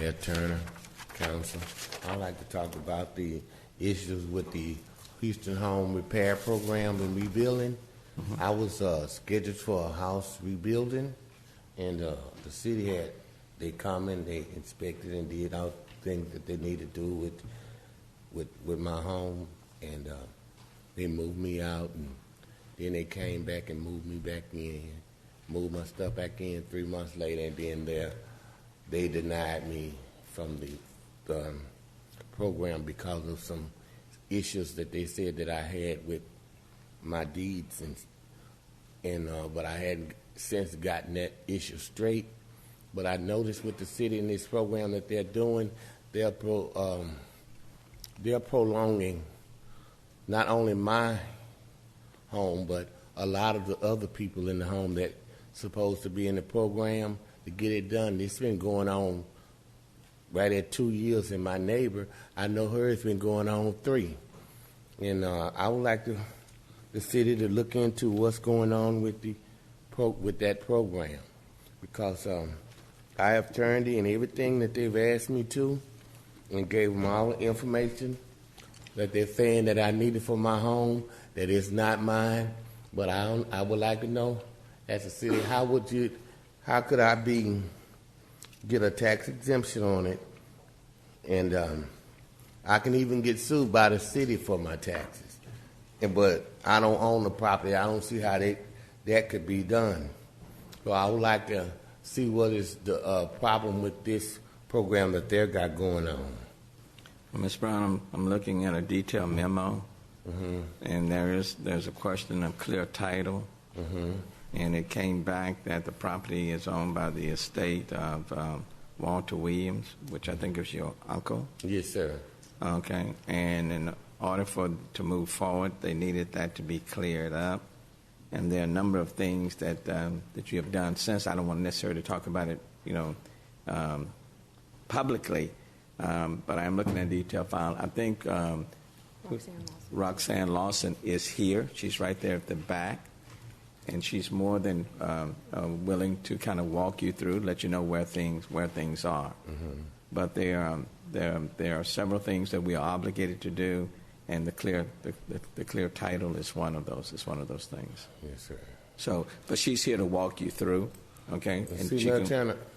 Mayor Turner, Council. I'd like to talk about the issues with the Houston Home Repair Program and rebuilding. I was scheduled for a house rebuilding, and the city they come and they inspected and did all things that they needed to do with my home, and they moved me out, and then they came back and moved me back in, moved my stuff back in 3 months later, and then they denied me from the program because of some issues that they said that I had with my deeds, and but I hadn't since gotten that issue straight. But I noticed with the city in this program that they're doing, they're prolonging not only my home, but a lot of the other people in the home that supposed to be in the program to get it done. It's been going on right at 2 years, and my neighbor, I know her, it's been going on 3. And I would like the city to look into what's going on with that program, because I have turned in everything that they've asked me to and gave them all the information that they're saying that I needed for my home that is not mine. But I would like to know, as a city, how could I get a tax exemption on it, and I can even get sued by the city for my taxes. But I don't own the property. I don't see how that could be done. So I would like to see what is the problem with this program that they've got going on. Well, Ms. Brown, I'm looking at a detailed memo, and there's a question of clear title, and it came back that the property is owned by the estate of Walter Williams, which I think is your uncle. Yes, sir. Okay, and in order to move forward, they needed that to be cleared up. And there are a number of things that you have done since. I don't want necessarily to talk about it, publicly, but I'm looking at a detailed file. I think Roxanne Lawson is here. She's right there at the back, and she's more than willing to kind of walk you through, let you know where things are. But there are several things that we are obligated to do, and the clear title is one of those. It's one of those things. Yes, sir. So, but she's here to walk you through, okay? And see,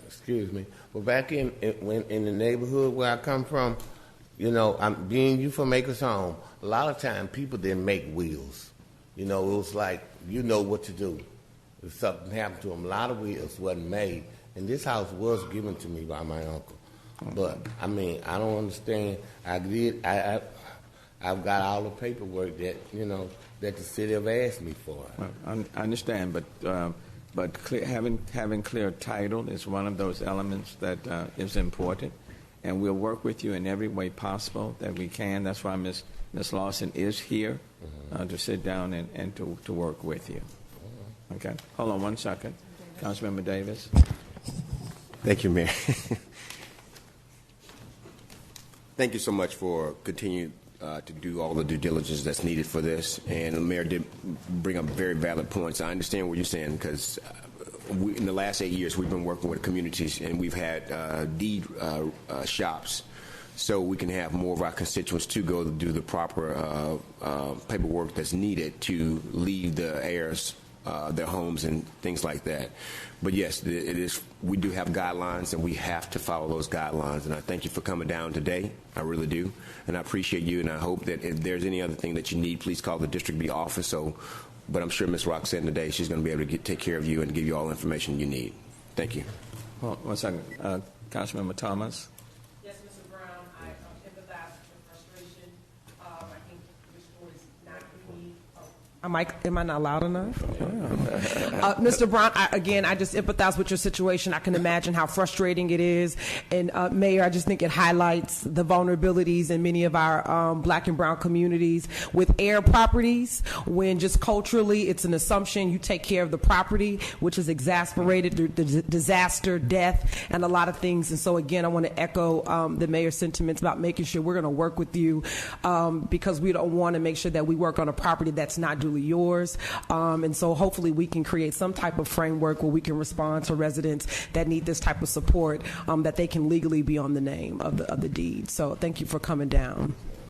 excuse me. Well, back in the neighborhood where I come from, I'm being you from Acres Home. A lot of time people didn't make wills. It was like what to do if something happened to them. A lot of wills wasn't made, and this house was given to me by my uncle. But I mean, I don't understand. I've got all the paperwork that that the city have asked me for. Well, I understand, but having clear title is one of those elements that is important, and we'll work with you in every way possible that we can. That's why Ms. Lawson is here to sit down and to work with you. Okay, hold on one second, Councilmember Davis. Thank you, Mayor. Thank you so much for continuing to do all the due diligence that's needed for this. And the mayor did bring up very valid points. I understand what you're saying, because in the last 8 years we've been working with communities, and we've had deed shops, so we can have more of our constituents to go to do the proper paperwork that's needed to leave the heirs their homes and things like that. But yes, it is. We do have guidelines, and we have to follow those guidelines. And I thank you for coming down today. I really do, and I appreciate you. And I hope that if there's any other thing that you need, please call the District B office. But I'm sure Ms. Roxanne today, she's going to be able to take care of you and give you all the information you need. Thank you. Well, one second, Councilmember Thomas. Yes, Mr. Brown, I empathize with your frustration. I think your story is not really. Am I not loud enough? Mr. Brown, I just empathize with your situation. I can imagine how frustrating it is. And Mayor, I just think it highlights the vulnerabilities in many of our black and brown communities with heir properties, when just culturally it's an assumption you take care of the property, which is exasperated through the disaster, death, and a lot of things. And so again, I want to echo the Mayor's sentiments about making sure we're going to work with you because we don't want to make sure that we work on a property that's not duly legally yours. And so hopefully we can create some type of framework where we can respond to residents that need this type of support, that they can legally be on the name of the deed. So thank you for coming down.